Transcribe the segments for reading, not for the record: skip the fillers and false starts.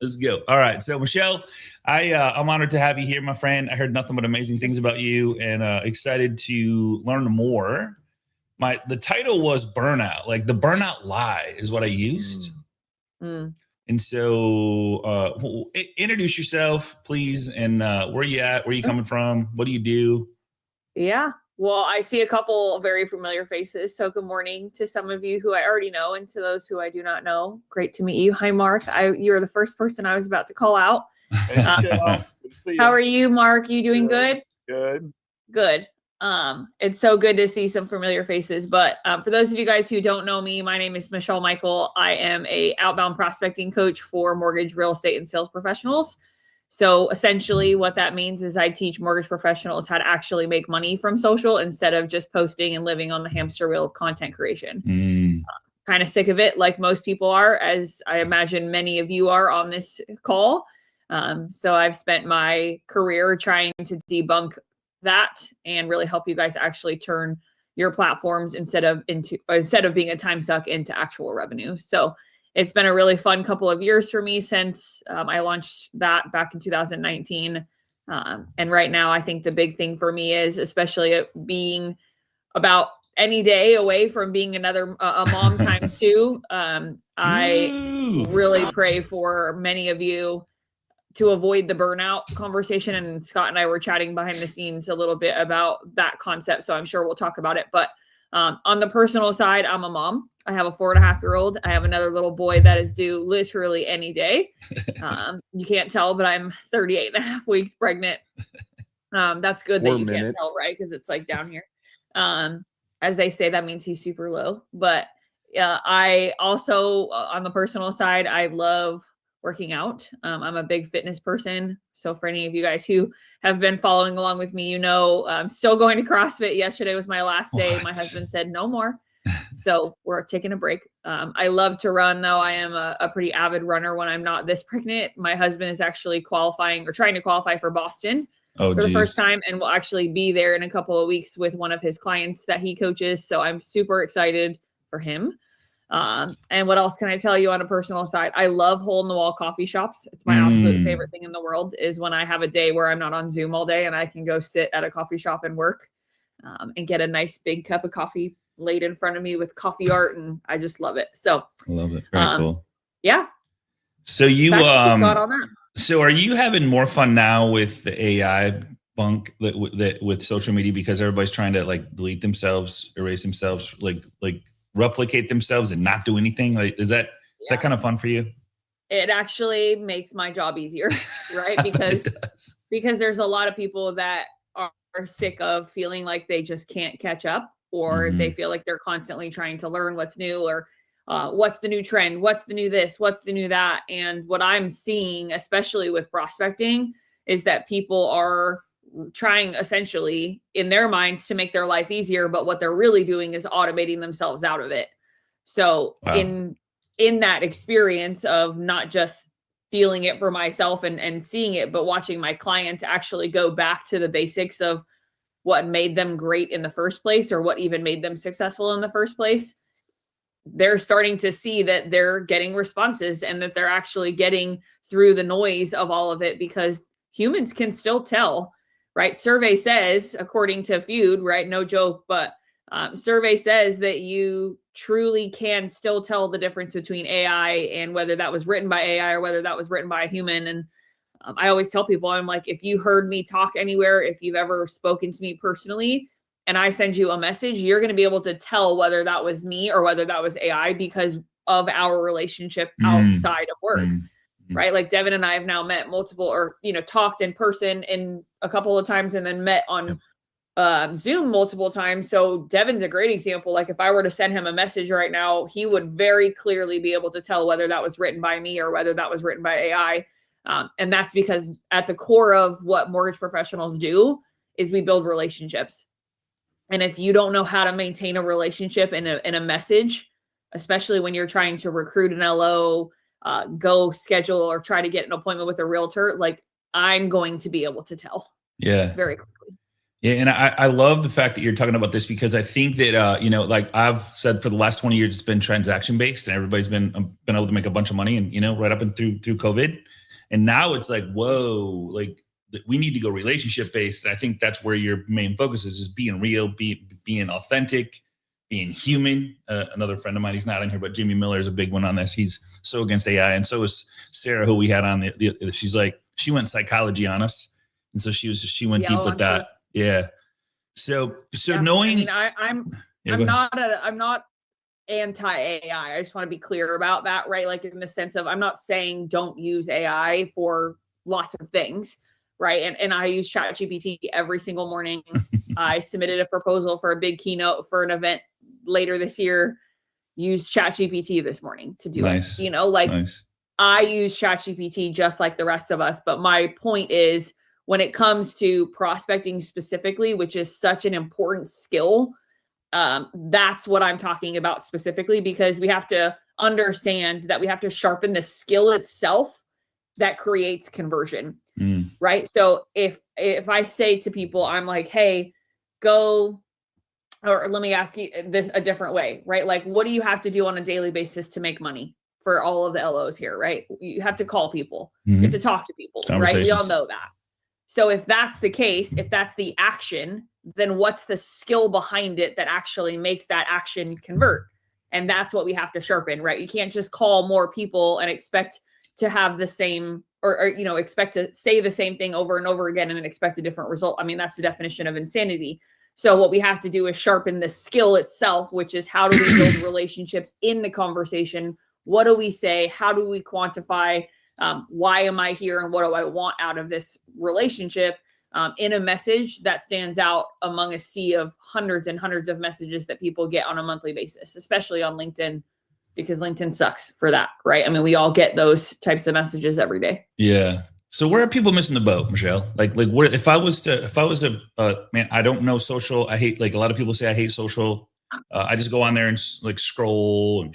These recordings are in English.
Let's go. All right. So Michelle, I'm honored to have you here, my friend. I heard nothing but amazing things about you and excited to learn more. The title was Burnout, like the Burnout lie is what I used. And so introduce yourself, please. And where are you at? Where are you coming from? What do you do? Yeah. Well, I see a couple very familiar faces. So good morning to some of you who I already know and to those who I do not know. Great to meet you. Hi, Mark. You were the first person I was about to call out. How are you, Mark? You doing good? Good. It's so good to see some familiar faces. But for those of you guys who don't know me, my name is Michelle Michael. I am a outbound prospecting coach for mortgage, real estate, and sales professionals. So essentially what that means is I teach mortgage professionals how to actually make money from social instead of just posting and living on the hamster wheel of content creation. Kind of sick of it, like most people are, as I imagine many of you are on this call. So I've spent my career trying to debunk that and really help you guys actually turn your platforms instead of being a time suck into actual revenue. So it's been a really fun couple of years for me since I launched that back in 2019. And right now, I think the big thing for me is, especially being about any day away from being a mom times two, I really pray for many of you to avoid the burnout conversation. And Scott and I were chatting behind the scenes a little bit about that concept. So I'm sure we'll talk about it. But on the personal side, I'm a mom. I have a 4.5-year-old. I have another little boy that is due literally any day. You can't tell, but I'm 38.5 weeks pregnant. That's good that you can't tell, right? Because it's like down here. As they say, that means he's super low. But I also, on the personal side, I love working out. I'm a big fitness person. So for any of you guys who have been following along with me, you know, I'm still going to CrossFit. Yesterday was my last day. My husband said no more. So we're taking a break. I love to run, though. I am a pretty avid runner when I'm not this pregnant. My husband is actually trying to qualify for Boston for the first time, and will actually be there in a couple of weeks with one of his clients that he coaches. So I'm super excited for him. And what else can I tell you on a personal side? I love hole-in-the-wall coffee shops. It's my absolute favorite thing in the world is when I have a day where I'm not on Zoom all day and I can go sit at a coffee shop and work and get a nice big cup of coffee laid in front of me with coffee art, and I just love it. So I love it. Very cool. Yeah. So you so are you having more fun now with the AI bunk that with social media because everybody's trying to like delete themselves, erase themselves, like replicate themselves and not do anything? Like is that kind of fun for you? It actually makes my job easier, right? Because there's a lot of people that are sick of feeling like they just can't catch up, or they feel like they're constantly trying to learn what's new, or what's the new trend, what's the new this, what's the new that. And what I'm seeing, especially with prospecting, is that people are trying essentially in their minds to make their life easier, but what they're really doing is automating themselves out of it. So in that experience of not just feeling it for myself and seeing it, but watching my clients actually go back to the basics of what made them great in the first place, or what even made them successful in the first place, they're starting to see that they're getting responses and that they're actually getting through the noise of all of it, because humans can still tell, right? Survey says, according to Feud, right? No joke, but survey says that you truly can still tell the difference between AI and whether that was written by AI or whether that was written by a human. And I always tell people, I'm like, if you heard me talk anywhere, if you've ever spoken to me personally, and I send you a message, you're going to be able to tell whether that was me or whether that was AI because of our relationship outside of work, right? Like Devin and I have now met multiple, or, talked in person in a couple of times and then met on Zoom multiple times. So Devin's a great example. Like if I were to send him a message right now, he would very clearly be able to tell whether that was written by me or whether that was written by AI. And that's because at the core of what mortgage professionals do is we build relationships. And if you don't know how to maintain a relationship in a message, especially when you're trying to recruit an LO, go schedule or try to get an appointment with a realtor, like I'm going to be able to tell. Yeah. Very quickly. Yeah, and I love the fact that you're talking about this because I think that like I've said for the last 20 years, it's been transaction based, and everybody's been able to make a bunch of money, and right up and through COVID, and now it's like whoa, like we need to go relationship based. And I think that's where your main focus is being real, being authentic, being human. Another friend of mine, he's not in here, but Jimmy Miller is a big one on this. He's so against AI, and so is Sarah, who we had on she's like she went psychology on us, and so she went deep with that. Yeah. So knowing, I'm not anti-AI. I just want to be clear about that, right? Like in the sense of, I'm not saying don't use AI for lots of things, right? And I use ChatGPT every single morning. I submitted a proposal for a big keynote for an event later this year. Used ChatGPT this morning to do it. Nice. I use ChatGPT just like the rest of us. But my point is, when it comes to prospecting specifically, which is such an important skill, that's what I'm talking about specifically, because we have to understand that we have to sharpen the skill itself that creates conversion, right? So if I say to people, I'm like, hey, go, or let me ask you this a different way, right? Like, what do you have to do on a daily basis to make money for all of the LOs here, right? You have to call people, you have to talk to people, right? We all know that. So if that's the case, if that's the action, then what's the skill behind it that actually makes that action convert? And that's what we have to sharpen, right? You can't just call more people and expect to have the same, or expect to say the same thing over and over again and expect a different result. I mean, that's the definition of insanity. So what we have to do is sharpen the skill itself, which is how do we build relationships in the conversation? What do we say? How do we quantify? Why am I here, and what do I want out of this relationship, in a message that stands out among a sea of hundreds and hundreds of messages that people get on a monthly basis, especially on LinkedIn, because LinkedIn sucks for that, right? I mean, we all get those types of messages every day. Yeah. So where are people missing the boat, Michelle? Like where, if I was a man, I don't know social. I hate, like a lot of people say I hate social. I just go on there and like scroll and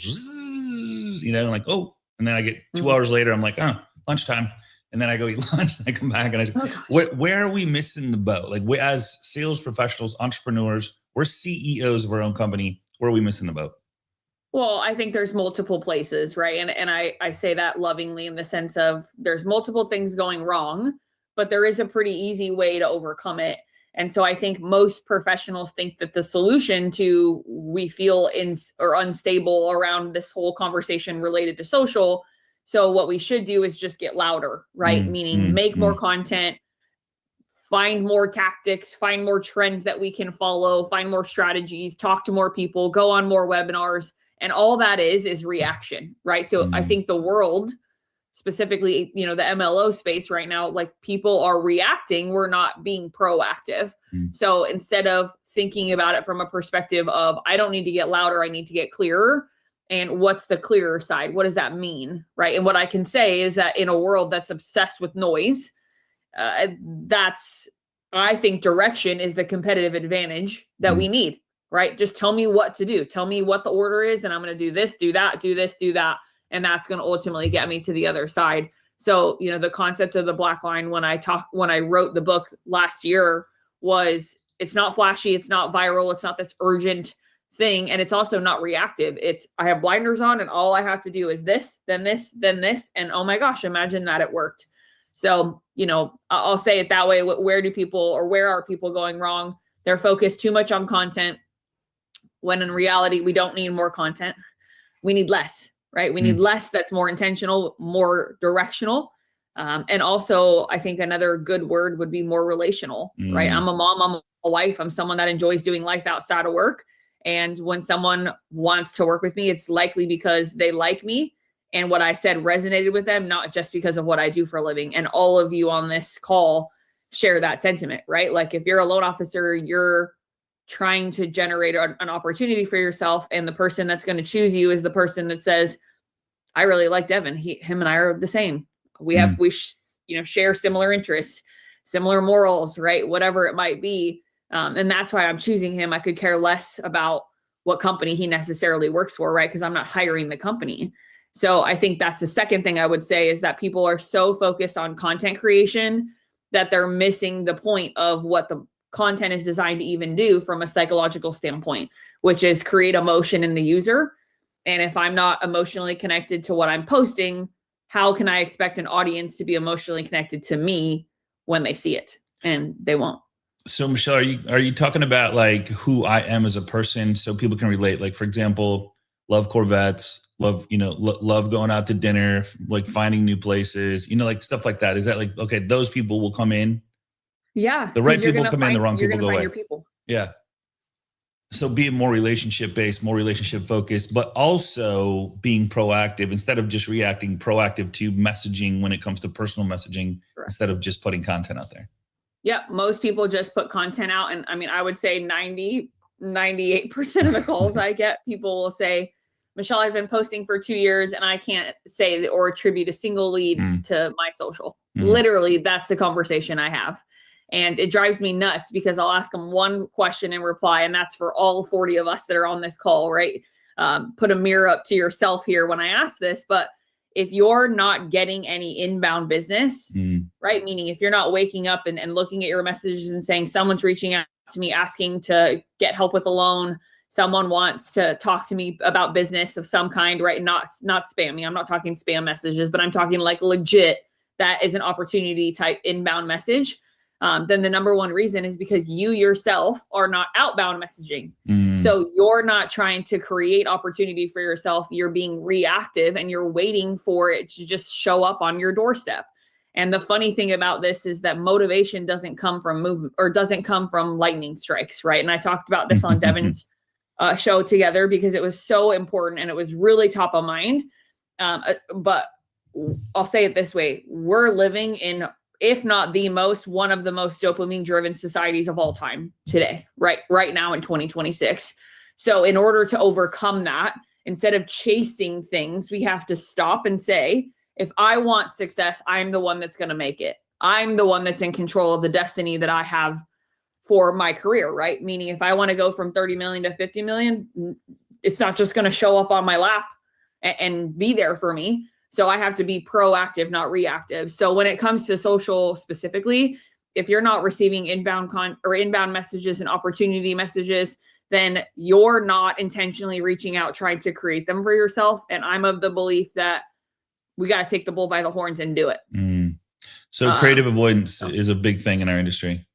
like, oh, and then I get 2 hours later, I'm like, oh, lunchtime. And then I go eat lunch and I come back and where are we missing the boat? Like, we, as sales professionals, entrepreneurs, we're CEOs of our own company. Where are we missing the boat? Well, I think there's multiple places, right? And I say that lovingly in the sense of there's multiple things going wrong, but there is a pretty easy way to overcome it. And so I think most professionals think that the solution to we feel unstable around this whole conversation related to social. So what we should do is just get louder, right? Meaning make more content, find more tactics, find more trends that we can follow, find more strategies, talk to more people, go on more webinars. And all that is reaction, right? So I think the world, specifically, the MLO space right now, like people are reacting. We're not being proactive. So instead of thinking about it from a perspective of, I don't need to get louder, I need to get clearer. And what's the clearer side? What does that mean, right? And what I can say is that in a world that's obsessed with noise, I think direction is the competitive advantage that we need, right? Just tell me what to do. Tell me what the order is, and I'm going to do this, do that, do this, do that. And that's going to ultimately get me to the other side. So, the concept of the black line when I wrote the book last year was, it's not flashy, it's not viral, it's not this urgent thing. And it's also not reactive. It's, I have blinders on and all I have to do is this, then this, then this. And oh my gosh, imagine that it worked. So, I'll say it that way. Where are people going wrong? They're focused too much on content, when in reality, we don't need more content. We need less, right? We need less that's more intentional, more directional. And also, I think another good word would be more relational, right? I'm a mom, I'm a wife, I'm someone that enjoys doing life outside of work. And when someone wants to work with me, it's likely because they like me and what I said resonated with them, not just because of what I do for a living. And all of you on this call share that sentiment, right? Like if you're a loan officer, you're trying to generate an opportunity for yourself. And the person that's going to choose you is the person that says, I really like Devin. Him and I are the same. We share similar interests, similar morals, right? Whatever it might be. And that's why I'm choosing him. I could care less about what company he necessarily works for, right? Because I'm not hiring the company. So I think that's the second thing I would say is that people are so focused on content creation that they're missing the point of what the content is designed to even do from a psychological standpoint, which is create emotion in the user. And if I'm not emotionally connected to what I'm posting, how can I expect an audience to be emotionally connected to me when they see it? And they won't. So Michelle, are you talking about like who I am as a person so people can relate? Like, for example, love Corvettes, love going out to dinner, like finding new places, like stuff like that. Is that like, okay, those people will come in? Yeah. The right people come in, the wrong people go away. Your people. Yeah. So being more relationship based, more relationship focused, but also being proactive instead of just reacting, proactive to messaging when it comes to personal messaging. Correct. Instead of just putting content out there. Yeah. Most people just put content out. And I mean, I would say 98% of the calls I get, people will say, Michelle, I've been posting for 2 years and I can't say or attribute a single lead to my social. Literally, that's the conversation I have. And it drives me nuts because I'll ask them one question and reply. And that's for all 40 of us that are on this call, right? Put a mirror up to yourself here when I ask this. But if you're not getting any inbound business, right? Meaning if you're not waking up and looking at your messages and saying someone's reaching out to me asking to get help with a loan, someone wants to talk to me about business of some kind, right? Not spamming. I'm not talking spam messages, but I'm talking like legit. That is an opportunity type inbound message. Then the number one reason is because you yourself are not outbound messaging. So you're not trying to create opportunity for yourself. You're being reactive and you're waiting for it to just show up on your doorstep. And the funny thing about this is that motivation doesn't come from movement or doesn't come from lightning strikes, right? And I talked about this on Devin's show together because it was so important and it was really top of mind. But I'll say it this way. We're living in, if not the most, one of the most dopamine driven societies of all time today, right now in 2026. So in order to overcome that, instead of chasing things, we have to stop and say, if I want success, I'm the one that's going to make it. I'm the one that's in control of the destiny that I have for my career, right? Meaning if I want to go from 30 million to 50 million, it's not just going to show up on my lap and be there for me. So I have to be proactive, not reactive. So when it comes to social specifically, if you're not receiving inbound messages and opportunity messages, then you're not intentionally reaching out, trying to create them for yourself. And I'm of the belief that we got to take the bull by the horns and do it. So creative avoidance is a big thing in our industry.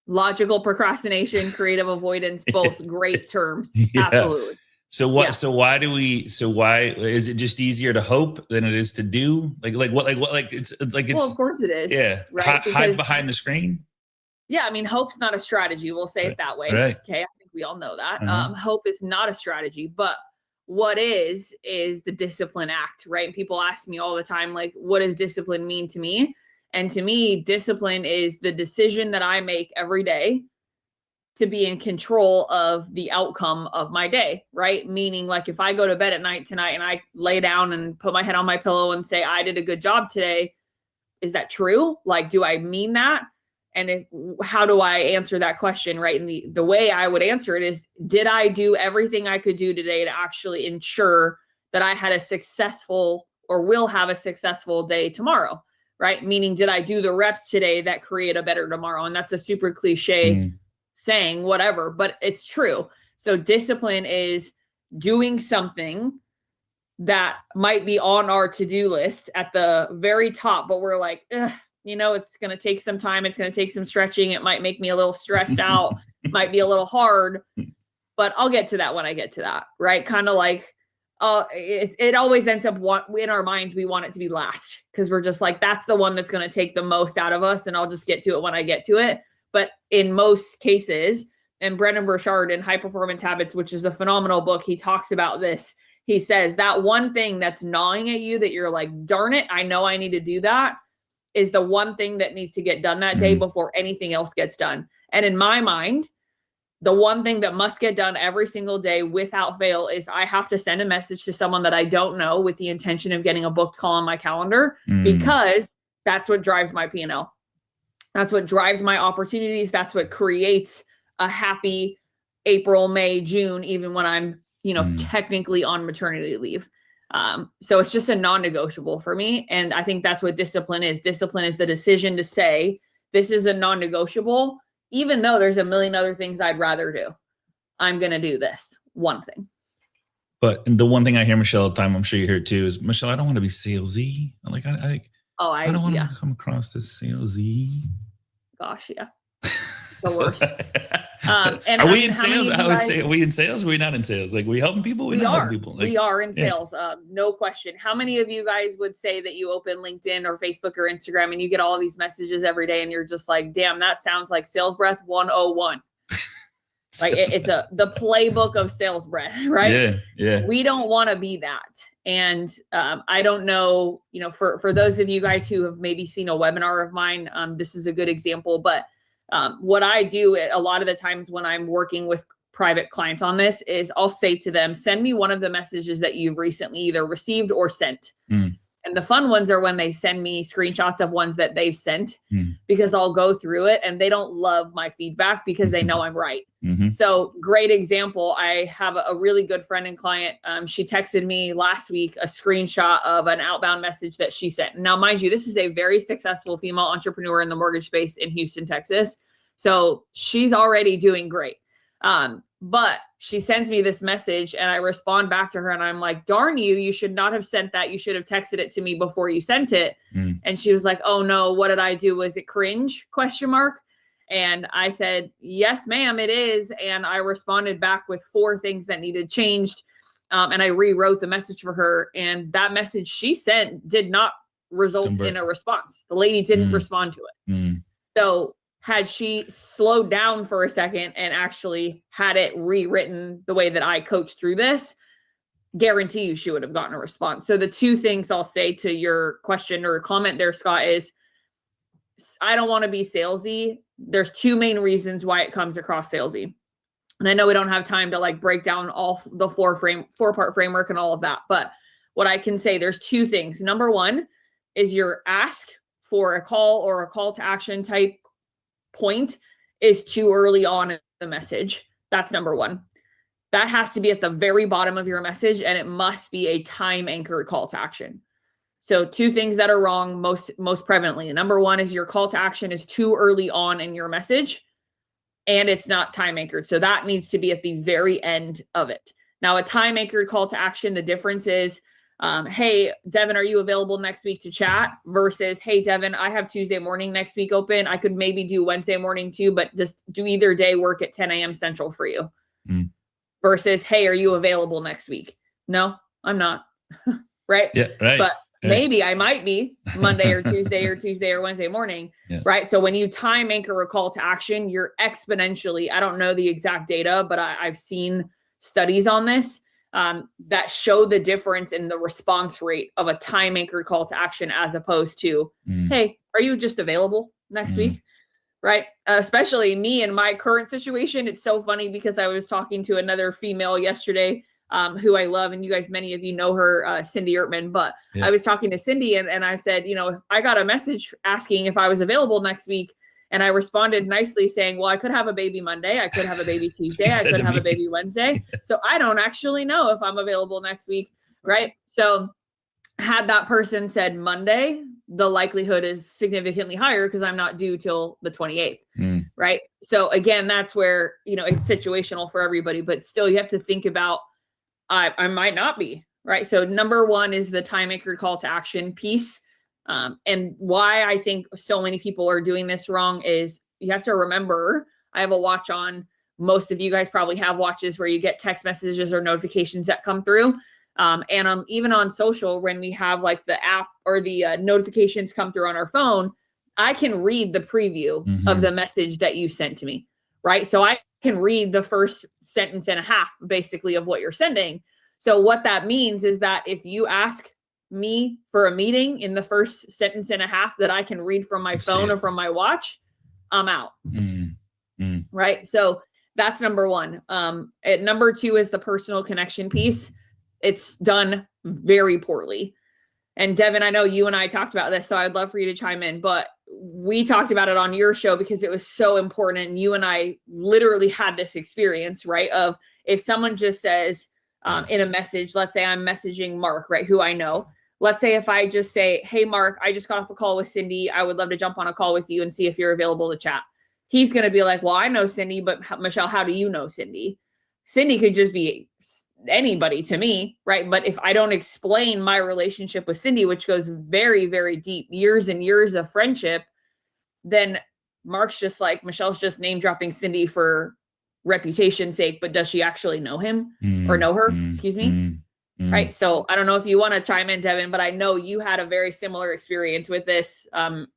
Logical procrastination, creative avoidance, both great terms. Yeah. Absolutely. So what? Yeah. So why is it just easier to hope than it is to do? It's. Well, of course it is. Yeah. Right. Hide behind the screen. Yeah. I mean, hope's not a strategy. We'll say it that way. Right. Okay. I think we all know that. Hope is not a strategy, but what is the discipline act, right? And people ask me all the time, like, what does discipline mean to me? And to me, discipline is the decision that I make every day to be in control of the outcome of my day, right? Meaning, like, if I go to bed at night tonight and I lay down and put my head on my pillow and say, I did a good job today, is that true? Like, do I mean that? And how do I answer that question, right? And the way I would answer it is, did I do everything I could do today to actually ensure that I had a successful or will have a successful day tomorrow, right? Meaning, did I do the reps today that create a better tomorrow? And that's a super cliche saying, whatever, but it's true. So discipline is doing something that might be on our to-do list at the very top, but we're like, it's going to take some time. It's going to take some stretching. It might make me a little stressed out. It might be a little hard, but I'll get to that when I get to that, right? Kind of like, it always ends up in our minds, we want it to be last because we're just like, that's the one that's going to take the most out of us. And I'll just get to it when I get to it. But in most cases, and Brendon Burchard in High Performance Habits, which is a phenomenal book, he talks about this. He says that one thing that's gnawing at you that you're like, darn it, I know I need to do that, is the one thing that needs to get done that day before anything else gets done. And in my mind, the one thing that must get done every single day without fail is I have to send a message to someone that I don't know with the intention of getting a booked call on my calendar, because that's what drives my P&L. That's what drives my opportunities. That's what creates a happy April, May, June, even when I'm, technically on maternity leave. So it's just a non-negotiable for me. And I think that's what discipline is. Discipline is the decision to say, this is a non-negotiable. even though there's a million other things I'd rather do, I'm going to do this one thing. But the one thing I hear Michelle all the time, I'm sure you hear it too, is Michelle, I don't want to be salesy. Like, I don't want to come across as salesy. Gosh, yeah. The worst. And are we in sales? I always say, are we in sales? Or are we not in sales? Like, we helping people? We not helping people. Like, we are in sales. No question. How many of you guys would say that you open LinkedIn or Facebook or Instagram and you get all these messages every day and you're just like, damn, that sounds like sales breath 101. Like it's the playbook of sales breath, right? Yeah. We don't want to be that. And I don't know, for those of you guys who have maybe seen a webinar of mine, this is a good example. But what I do a lot of the times when I'm working with private clients on this is I'll say to them, send me one of the messages that you've recently either received or sent. And the fun ones are when they send me screenshots of ones that they've sent, because I'll go through it and they don't love my feedback because they know I'm right. So great example. I have a really good friend and client. She texted me last week a screenshot of an outbound message that she sent. Now, mind you, this is a very successful female entrepreneur in the mortgage space in Houston, Texas. So she's already doing great. But she sends me this message and I respond back to her and I'm like, darn you should not have sent that. You should have texted it to me before you sent it. And she was like, oh no, what did I do? Was it cringe? ? And I said, yes, ma'am, it is. And I responded back with 4 things that needed changed. And I rewrote the message for her. And that message she sent did not result in a response. The lady didn't respond to it. So had she slowed down for a second and actually had it rewritten the way that I coached through this, guarantee you she would have gotten a response. So the 2 things I'll say to your question or comment there, Scott, is I don't want to be salesy. There's 2 main reasons why it comes across salesy. And I know we don't have time to like break down all the 4-part framework and all of that. But what I can say, there's 2 things. Number 1 is your ask for a call or a call to action type point is too early on in the message. That's number 1. That has to be at the very bottom of your message, and it must be a time anchored call to action. So 2 things that are wrong most prevalently. Number 1 is your call to action is too early on in your message and it's not time anchored. So that needs to be at the very end of it. Now, a time anchored call to action, the difference is, hey, Devin, are you available next week to chat? Versus, hey, Devin, I have Tuesday morning next week open. I could maybe do Wednesday morning too, but just do either day work at 10 a.m. Central for you. Versus, hey, are you available next week? No, I'm not. Right? Yeah, right. But maybe I might be Monday or Tuesday or Wednesday morning. Right? So when you time anchor a call to action, you're exponentially, I don't know the exact data, but I've seen studies on this. That show the difference in the response rate of a time anchored call to action as opposed to, hey, are you just available next week? Right. Especially me in my current situation. It's so funny because I was talking to another female yesterday who I love. And you guys, many of you know her, Cindy Ertman. But I was talking to Cindy and I said, I got a message asking if I was available next week. And I responded nicely saying, well, I could have a baby Monday. I could have a baby Tuesday. I could have a baby Wednesday. So I don't actually know if I'm available next week. Right. So had that person said Monday, the likelihood is significantly higher because I'm not due till the 28th. Right. So again, that's where, it's situational for everybody, but still you have to think about, I might not be. Right. So number 1 is the time anchored call to action piece. And why I think so many people are doing this wrong is you have to remember, I have a watch on. Most of you guys probably have watches where you get text messages or notifications that come through. And even on social, when we have like the app or the notifications come through on our phone, I can read the preview of the message that you sent to me. Right. So I can read the first sentence and a half basically of what you're sending. So what that means is that if you ask me for a meeting in the first sentence and a half that I can read from my phone or from my watch, I'm out. Right. So that's number 1. At number 2 is the personal connection piece. It's done very poorly. And Devin, I know you and I talked about this, so I'd love for you to chime in, but we talked about it on your show because it was so important. And you and I literally had this experience, right? Of if someone just says in a message, let's say I'm messaging Mark, right? Who I know. Let's say if I just say, hey, Mark, I just got off a call with Cindy. I would love to jump on a call with you and see if you're available to chat. he's going to be like, well, I know Cindy, but Michelle, how do you know Cindy? Cindy could just be anybody to me, right? But if I don't explain my relationship with Cindy, which goes very, very deep, years and years of friendship, then Mark's just like, Michelle's just name dropping Cindy for reputation's sake, but does she actually know him or know her? Excuse me. Right. So I don't know if you want to chime in, Devin, but I know you had a very similar experience with this. And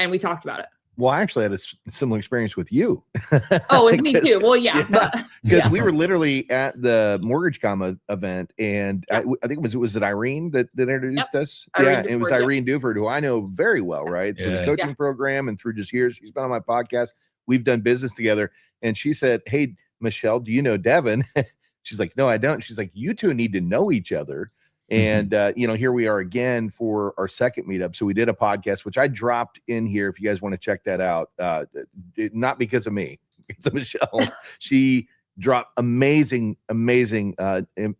we talked about it. Well, I actually had a similar experience with you. Oh, and me too. Well, yeah. Because we were literally at the Mortgage Comma event, and I think it was Irene that introduced us? Irene it was Duford, Irene Duford, who I know very well, right? Through the coaching program and through just years. She's been on my podcast. We've done business together. And she said, hey, Michelle, do you know Devin? She's like, no, I don't. She's like, you two need to know each other. And, here we are again for our second meetup. So we did a podcast, which I dropped in here. If you guys want to check that out, not because of me, because of Michelle. She dropped amazing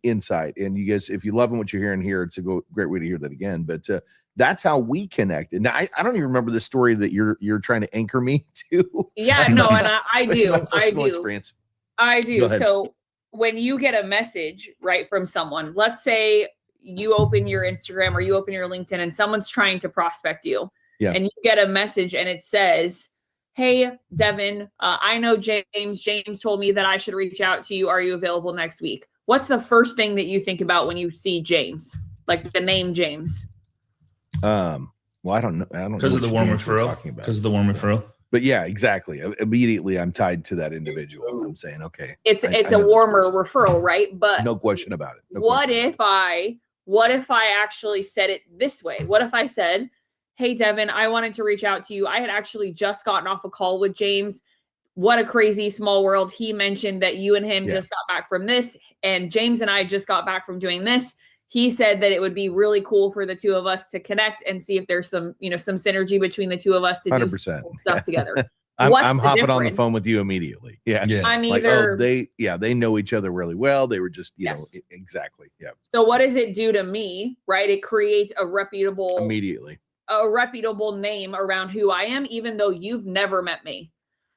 insight. And you guys, if you love what you're hearing here, it's a great way to hear that again. But that's how we connected. Now, I don't even remember the story that you're trying to anchor me to. Yeah, no, and I do. I do. Experience. I do. So when you get a message, right, from someone, let's say you open your Instagram or you open your LinkedIn and someone's trying to prospect you, and you get a message and it says, hey, Devin, I know James. James told me that I should reach out to you. Are you available next week? What's the first thing that you think about when you see James, like the name James? Well, I don't know. Because of the warm referral. Because of the warm referral. But yeah, exactly. Immediately, I'm tied to that individual. I'm saying, okay, it's a warmer referral, right? But no question about it. What if I actually said it this way? What if I said, hey, Devin, I wanted to reach out to you. I had actually just gotten off a call with James. What a crazy small world. He mentioned that you and him just got back from this, and James and I just got back from doing this. He said that it would be really cool for the two of us to connect and see if there's some synergy between the two of us to 100%. do stuff together. I'm hopping on the phone with you immediately. Yeah. I'm like, either they know each other really well. They were just, know, exactly. Yeah. So what does it do to me? Right. It creates a reputable name around who I am, even though you've never met me.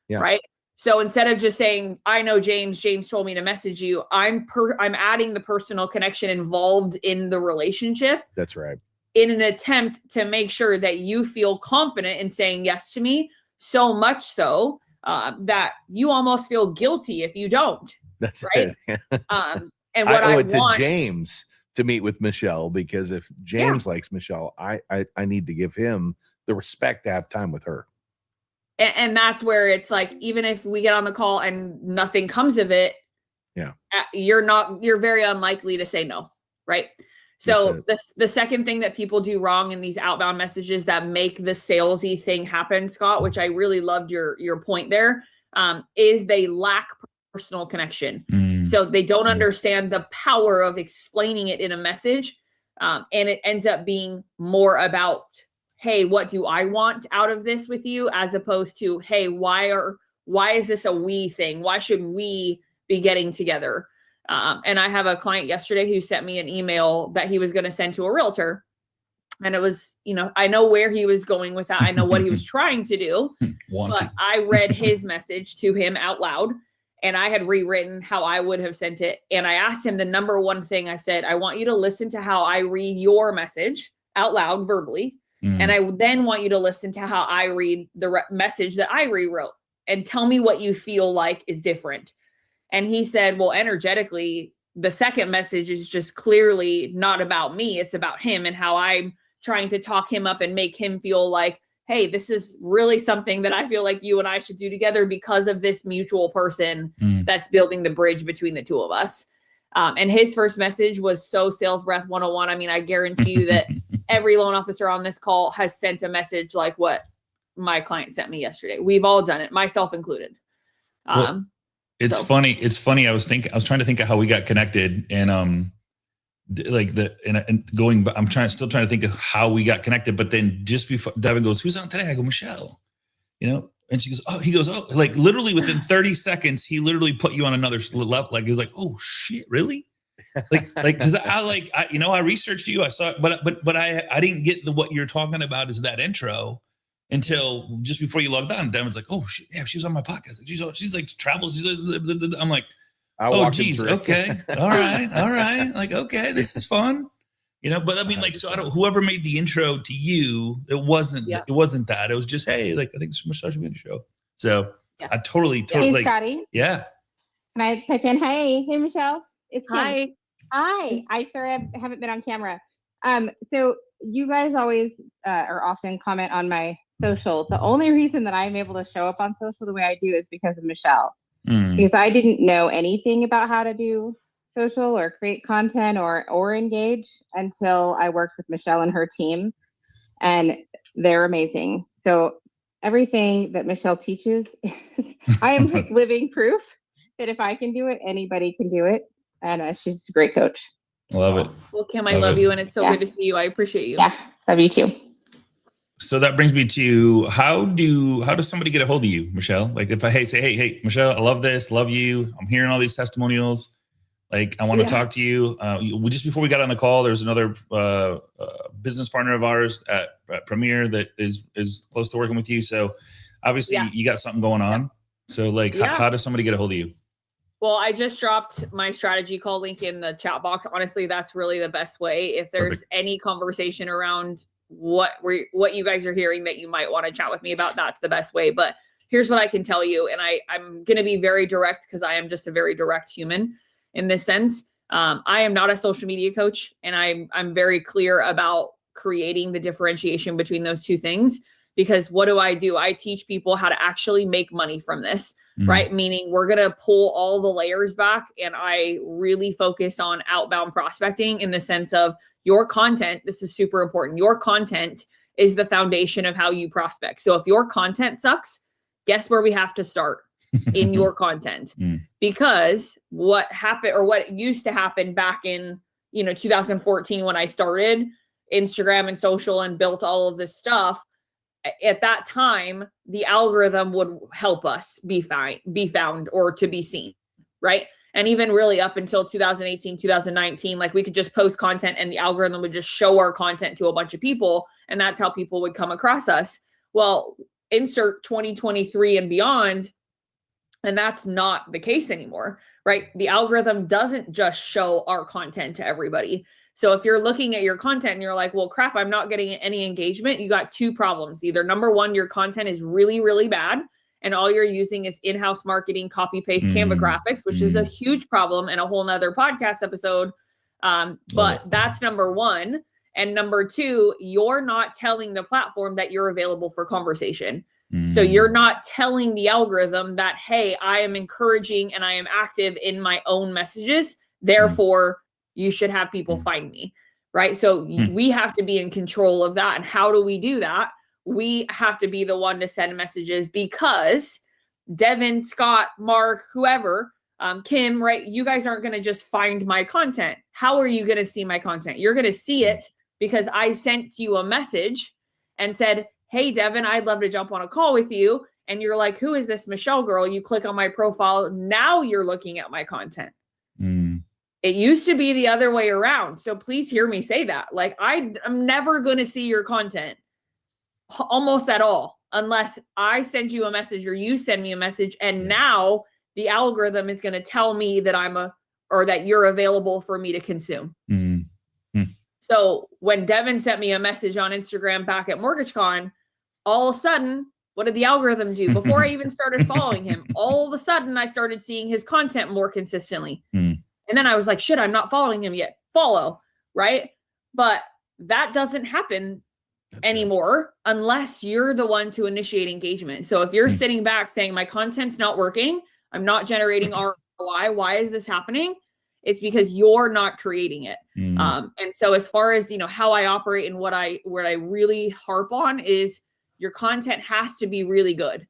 Yeah. Right. So instead of just saying, I know James told me to message you, I'm adding the personal connection involved in the relationship. That's right. In an attempt to make sure that you feel confident in saying yes to me, so much so that you almost feel guilty if you don't. That's right. It. And what I owe it to James to meet with Michelle, because if James likes Michelle, I need to give him the respect to have time with her. And that's where it's like, even if we get on the call and nothing comes of it, you're very unlikely to say no. Right. So the second thing that people do wrong in these outbound messages that make the salesy thing happen, Scott, which I really loved your point there, is they lack personal connection. So they don't understand the power of explaining it in a message. And it ends up being more about, hey, what do I want out of this with you? As opposed to, hey, why is this a we thing? Why should we be getting together? And I have a client yesterday who sent me an email that he was going to send to a realtor. And it was, I know where he was going with that. I know what he was trying to do. But I read his message to him out loud, and I had rewritten how I would have sent it. And I asked him the number one thing. I said, I want you to listen to how I read your message out loud verbally. And I then want you to listen to how I read the message that I rewrote and tell me what you feel like is different. And he said, well, energetically, the second message is just clearly not about me. It's about him and how I'm trying to talk him up and make him feel like, hey, this is really something that I feel like you and I should do together because of this mutual person that's building the bridge between the two of us. And his first message was so sales breath 101. I mean, I guarantee you that every loan officer on this call has sent a message like what my client sent me yesterday. We've all done it, myself included. It's funny. It's funny. I was trying to think of how we got connected, and I'm still trying to think of how we got connected. But then just before Devin goes, who's on today? I go, Michelle, and she goes, oh, like literally within 30 seconds, he literally put you on another level. Like, he's like, oh shit, really? Cause I researched you. I saw, but I didn't get what you're talking about is that intro. until just before you logged on. Devin's like, oh shit, yeah, she was on my podcast. She's like travels. I'm like, oh geez, okay, all right. Like, okay, this is fun. But I mean, like, so whoever made the intro to you, it wasn't that. It was just, hey, like, I think Michelle should be on the show. So I totally Hey, like, Scotty. yeah. Can I type in, hey Michelle? It's Kim. Hi. I haven't been on camera. So you guys always or often comment on my social. The only reason that I'm able to show up on social the way I do is because of Michelle. Because I didn't know anything about how to do social or create content or engage until I worked with Michelle and her team, and they're amazing. So everything that Michelle teaches, I am like living proof that if I can do it, anybody can do it. And she's a great coach. Love it. Well, Kim, I love you, and it's so good to see you. I appreciate you. Yeah, love you too. So that brings me to how does somebody get a hold of you, Michelle? Like, if I say, hey, Michelle, I love this, love you. I'm hearing all these testimonials. Like, I want to talk to you. Just before we got on the call, there's another business partner of ours at Premier that is close to working with you. So obviously you got something going on. So like, how does somebody get a hold of you? Well, I just dropped my strategy call link in the chat box. Honestly, that's really the best way. If there's any conversation around what you guys are hearing that you might want to chat with me about, that's the best way. But here's what I can tell you. And I'm going to be very direct because I am just a very direct human in this sense. I am not a social media coach, and I'm very clear about creating the differentiation between those two things. Because what do? I teach people how to actually make money from this, right? Meaning we're going to pull all the layers back, and I really focus on outbound prospecting in the sense of your content. This is super important. Your content is the foundation of how you prospect. So if your content sucks, guess where we have to start? In your content. Because what happened, or what used to happen back in 2014 when I started Instagram and social and built all of this stuff, at that time the algorithm would help us be found or to be seen, right? And even really up until 2018, 2019, like we could just post content and the algorithm would just show our content to a bunch of people, and that's how people would come across us. Well, insert 2023 and beyond, and that's not the case anymore, right? The algorithm doesn't just show our content to everybody. So if you're looking at your content and you're like, well, crap, I'm not getting any engagement, you got two problems. Either number one, your content is really, really bad, and all you're using is in-house marketing, copy paste Canva graphics, which is a huge problem and a whole nother podcast episode. But that's number one. And number two, you're not telling the platform that you're available for conversation. So you're not telling the algorithm that, hey, I am encouraging and I am active in my own messages. Therefore, you should have people find me, right? So we have to be in control of that. And how do we do that? We have to be the one to send messages, because Devin, Scott, Mark, whoever, Kim, right? You guys aren't going to just find my content. How are you going to see my content? You're going to see it because I sent you a message and said, hey, Devin, I'd love to jump on a call with you. And you're like, who is this Michelle girl? You click on my profile. Now you're looking at my content. It used to be the other way around. So please hear me say that. Like, I'm never going to see your content almost at all, unless I send you a message or you send me a message. And now the algorithm is going to tell me that or that you're available for me to consume. So when Devin sent me a message on Instagram back at MortgageCon, all of a sudden, what did the algorithm do? Before I even started following him, all of a sudden I started seeing his content more consistently. And then I was like, shit, I'm not following him yet. Follow, right? But that doesn't happen anymore unless you're the one to initiate engagement. So if you're sitting back saying my content's not working, I'm not generating ROI, why is this happening? It's because you're not creating it. And so as far as, how I operate and what I really harp on is your content has to be really good.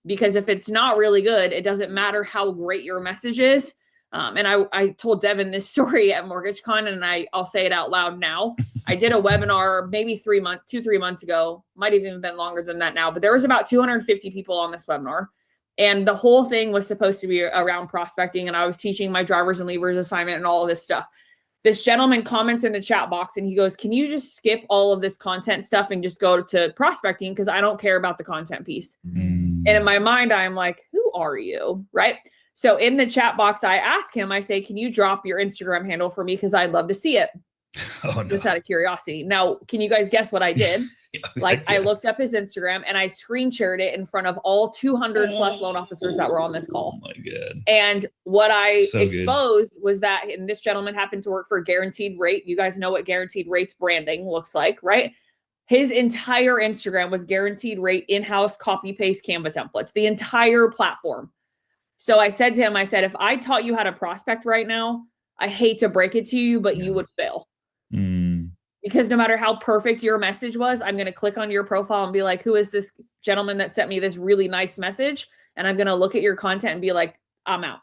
Because if it's not really good, it doesn't matter how great your message is. And I told Devin this story at MortgageCon, and I'll say it out loud now. I did a webinar maybe 3 months ago, might have even been longer than that now, but there was about 250 people on this webinar. And the whole thing was supposed to be around prospecting. And I was teaching my drivers and leavers assignment and all of this stuff. this gentleman comments in the chat box and he goes, can you just skip all of this content stuff and just go to prospecting? Because I don't care about the content piece. And in my mind, I'm like, who are you? Right. So in the chat box, I ask him, I say, can you drop your Instagram handle for me? Because I'd love to see it. Just out of curiosity. Now, can you guys guess what I did? I looked up his Instagram and I screen shared it in front of all 200 plus loan officers that were on this call. Oh my God. And what I exposed was that, and this gentleman happened to work for Guaranteed Rate. You guys know what Guaranteed Rate's branding looks like, right? His entire Instagram was Guaranteed Rate in-house copy paste Canva templates, the entire platform. So I said to him, I said, if I taught you how to prospect right now, I hate to break it to you, but you would fail. Because no matter how perfect your message was, I'm going to click on your profile and be like, who is this gentleman that sent me this really nice message? And I'm going to look at your content and be like, I'm out.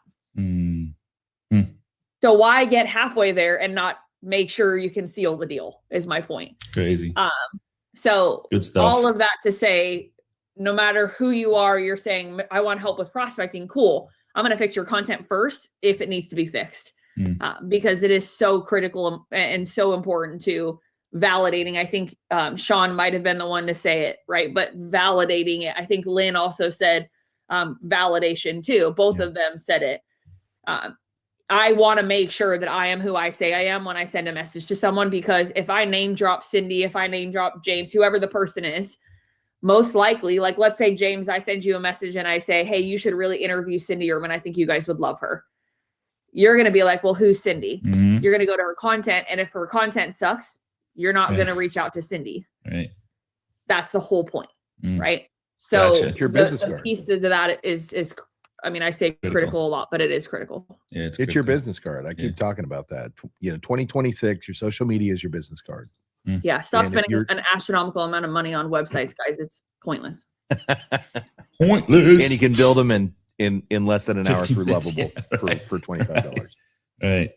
So why get halfway there and not make sure you can seal the deal is my point. Crazy. So good stuff. All of that to say, no matter who you are, you're saying, I want help with prospecting. Cool. I'm going to fix your content first if it needs to be fixed. Because it is so critical and so important to validating. I think Sean might have been the one to say it, right? But validating it. I think Lynn also said validation too. Both of them said it. I want to make sure that I am who I say I am when I send a message to someone, because if I name drop Cindy, if I name drop James, whoever the person is, most likely, like let's say James, I send you a message and I say, hey, you should really interview Cindy Urban. I think you guys would love her. You're going to be like, well, who's Cindy? You're going to go to her content. And if her content sucks, you're not going to reach out to Cindy. Right. That's the whole point. Right. So your business card. Piece of that is, I mean, I say critical a lot, but it is critical. Yeah, it's your business card. I keep talking about that. 2026, your social media is your business card. Yeah. Stop spending an astronomical amount of money on websites, guys. It's pointless. Pointless. And you can build them in less than an hour through minutes, Lovable for $25. Right.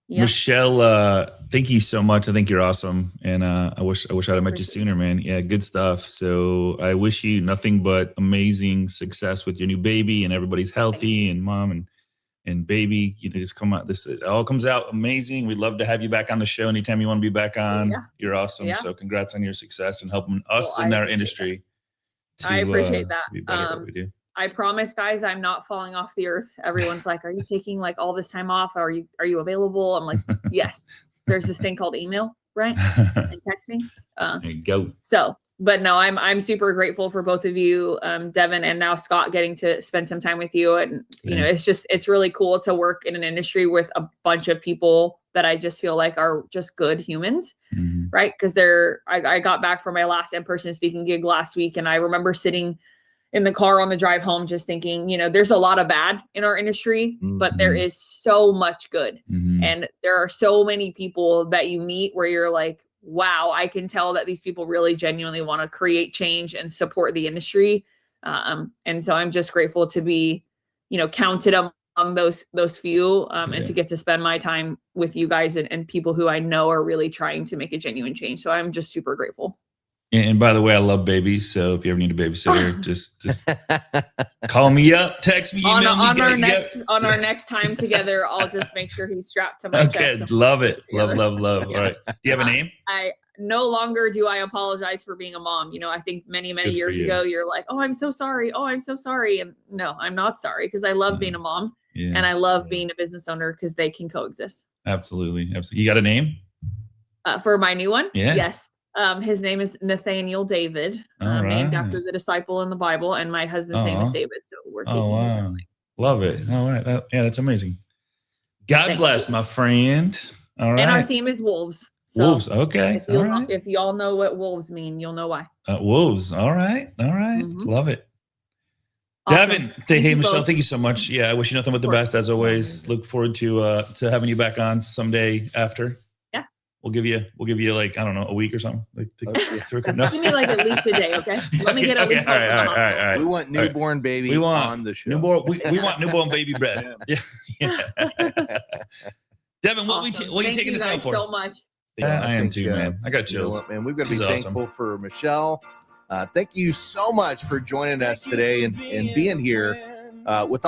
Michelle, thank you so much. I think you're awesome. And I wish I'd have met you sooner, man. Yeah, good stuff. So I wish you nothing but amazing success with your new baby, and everybody's healthy, and mom and baby, just come out. It all comes out amazing. We'd love to have you back on the show anytime you want to be back on. You're awesome. So congrats on your success and helping us in our industry. I appreciate that. To be better at what we do. I promise, guys, I'm not falling off the earth. Everyone's like, are you taking like all this time off? Are you available? I'm like, yes. There's this thing called email, right? And texting. There you go. So, but no, I'm super grateful for both of you, Devin and now Scott, getting to spend some time with you. And, it's really cool to work in an industry with a bunch of people that I just feel like are just good humans, right? Because I got back from my last in-person speaking gig last week, and I remember sitting in the car on the drive home, just thinking, there's a lot of bad in our industry, but there is so much good. And there are so many people that you meet where you're like, wow, I can tell that these people really genuinely want to create change and support the industry. And so I'm just grateful to be, counted among those few, and to get to spend my time with you guys and people who I know are really trying to make a genuine change. So I'm just super grateful. And by the way, I love babies. So if you ever need a babysitter, just call me up, text me, email me. On our next time together, I'll just make sure he's strapped to my chest. Okay, love it. Love. All right. Do you have a name? I no longer do I apologize for being a mom. I think many years ago, you're like, oh, I'm so sorry. Oh, I'm so sorry. And no, I'm not sorry, because I love being a mom and I love being a business owner, because they can coexist. Absolutely. You got a name? For my new one? Yeah. Yes. His name is Nathaniel David, named after the disciple in the Bible, and my husband's name is David. So we're taking his name. Love it. All right. That's amazing. God bless, my friend. All right. And our theme is wolves. So wolves. Okay. If y'all know what wolves mean, you'll know why. Wolves. All right. Love it. Awesome. Devin, hey, Michelle, thank you so much. Yeah, I wish you nothing but the best as always. Look forward to having you back on someday after. We'll give you like, I don't know, a week or something. No? Give me like at least a day, okay? Let me get a week. All right. We want newborn baby on the show. We want newborn baby bread. Yeah. Devin, what are you taking this out for? Thank you so much. I am too, man. I got chills. Man, we've got to be thankful for Michelle. Thank you so much for joining us today and being here with